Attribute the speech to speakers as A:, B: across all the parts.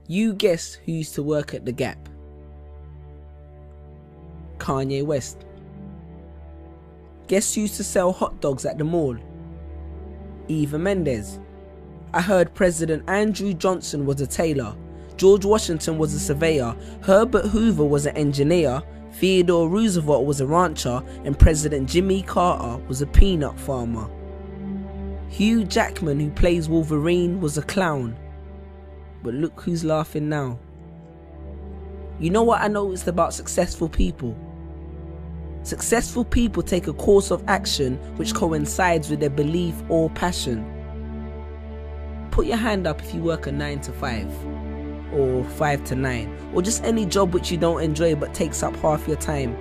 A: You guess who used to work at the Gap? Kanye West. Guess who used to sell hot dogs at the mall? Eva Mendes. I heard President Andrew Johnson was a tailor, George Washington was a surveyor, Herbert Hoover was an engineer, Theodore Roosevelt was a rancher, and President Jimmy Carter was a peanut farmer. Hugh Jackman, who plays Wolverine, was a clown. But look who's laughing now. You know what I noticed about successful people? Successful people take a course of action which coincides with their belief or passion. Put your hand up if you work a 9 to 5 or 5 to 9 or just any job which you don't enjoy but takes up half your time.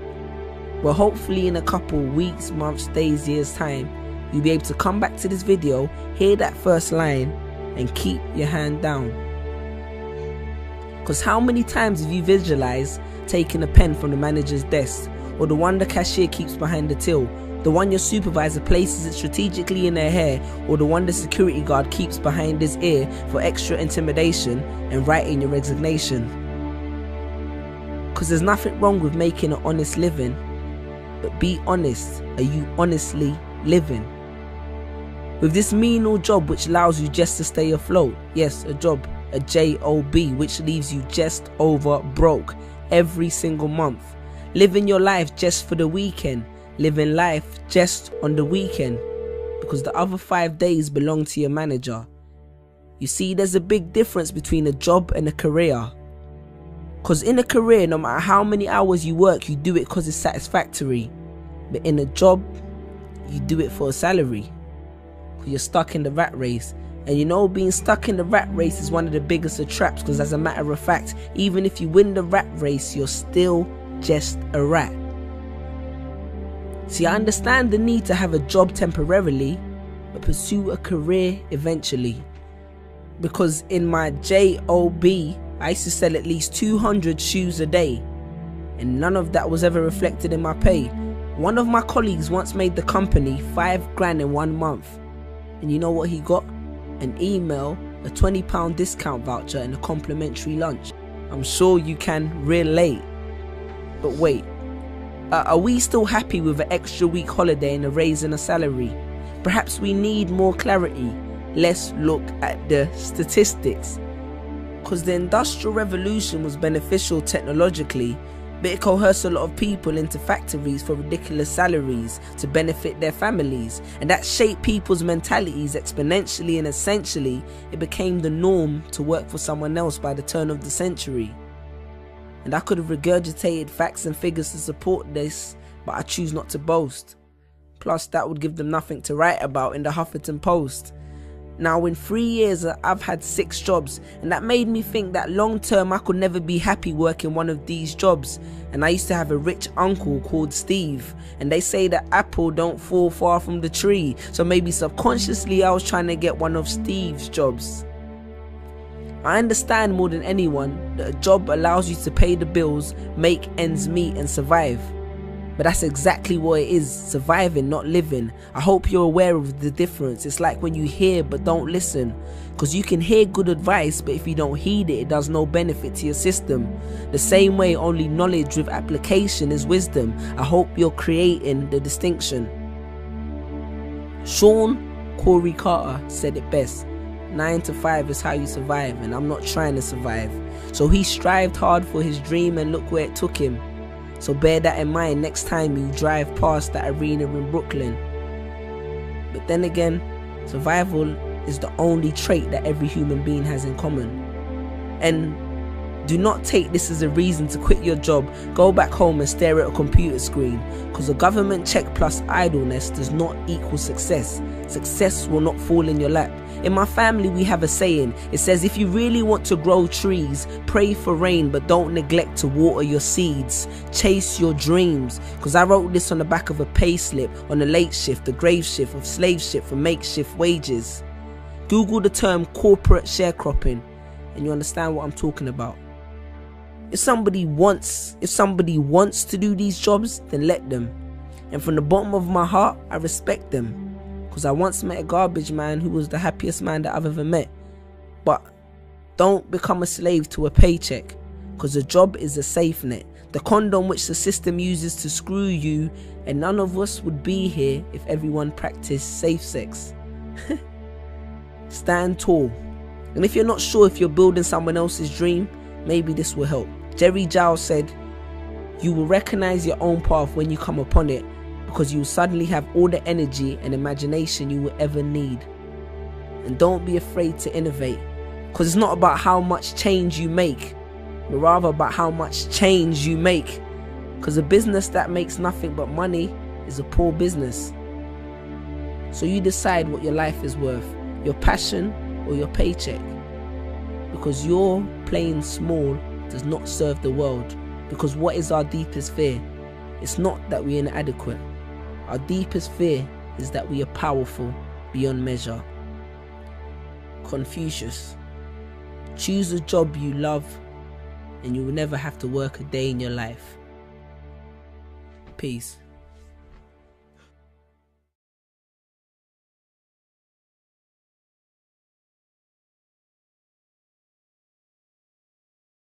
A: Well, hopefully in a couple weeks, months, days, years time, you'll be able to come back to this video, hear that first line and keep your hand down. Because how many times have you visualized taking a pen from the manager's desk, or the one the cashier keeps behind the till, the one your supervisor places it strategically in their hair, or the one the security guard keeps behind his ear for extra intimidation, and writing your resignation? Because there's nothing wrong with making an honest living, but be honest, are you honestly living? With this menial job which allows you just to stay afloat, yes, a job, a job, which leaves you just over broke every single month. Living your life just for the weekend, living life just on the weekend, because the other 5 days belong to your manager. You see, there's a big difference between a job and a career. Because in a career, no matter how many hours you work, you do it because it's satisfactory. But in a job, you do it for a salary. You're stuck in the rat race. And you know, being stuck in the rat race is one of the biggest of traps, because as a matter of fact, even if you win the rat race, you're still just a rat. See, I understand the need to have a job temporarily, but pursue a career eventually. Because in my job, I used to sell at least 200 shoes a day, and none of that was ever reflected in my pay. One of my colleagues once made the company 5 grand in 1 month. And you know what he got? An email, a £20 discount voucher and a complimentary lunch. I'm sure you can relate. But wait, are we still happy with an extra week holiday and a raise in a salary? Perhaps we need more clarity. Let's look at the statistics. Because the Industrial Revolution was beneficial technologically, but it coerced a lot of people into factories for ridiculous salaries to benefit their families, and that shaped people's mentalities exponentially, and essentially it became the norm to work for someone else by the turn of the century. And I could have regurgitated facts and figures to support this, but I choose not to boast. Plus that would give them nothing to write about in the Huffington Post. Now in 3 years I've had 6 jobs, and that made me think that long term I could never be happy working one of these jobs. And I used to have a rich uncle called Steve, and they say that apple don't fall far from the tree, so maybe subconsciously I was trying to get one of Steve's jobs. I understand more than anyone that a job allows you to pay the bills, make ends meet and survive. But that's exactly what it is, surviving, not living. I hope you're aware of the difference. It's like when you hear but don't listen. Because you can hear good advice, but if you don't heed it, it does no benefit to your system. The same way only knowledge with application is wisdom. I hope you're creating the distinction. Sean Corey Carter said it best. 9 to 5 is how you survive, and I'm not trying to survive. So he strived hard for his dream, and look where it took him. So bear that in mind next time you drive past that arena in Brooklyn. But then again, survival is the only trait that every human being has in common. And do not take this as a reason to quit your job, go back home and stare at a computer screen, because a government check plus idleness does not equal success. Success will not fall in your lap. In my family we have a saying. It says, if you really want to grow trees, pray for rain, but don't neglect to water your seeds. Chase your dreams. Because I wrote this on the back of a pay slip, on a late shift, a grave shift, of slave ship for makeshift wages. Google the term corporate sharecropping and you understand what I'm talking about. If somebody wants to do these jobs, then let them. And from the bottom of my heart, I respect them. Because I once met a garbage man who was the happiest man that I've ever met. But Don't become a slave to a paycheck, because a job is a safe net, the condom which the system uses to screw you, and none of us would be here if everyone practiced safe sex. Stand tall. And if you're not sure if you're building someone else's dream, maybe this will help. Jerry Giles said, "You will recognize your own path when you come upon it, because you will suddenly have all the energy and imagination you will ever need." And don't be afraid to innovate, because it's not about how much change you make, but rather about how much change you make. Because a business that makes nothing but money is a poor business. So you decide what your life is worth, your passion or your paycheck. Because your playing small does not serve the world. Because what is our deepest fear? It's not that we're inadequate. Our deepest fear is that we are powerful beyond measure. Confucius. Choose a job you love and you will never have to work a day in your life. Peace.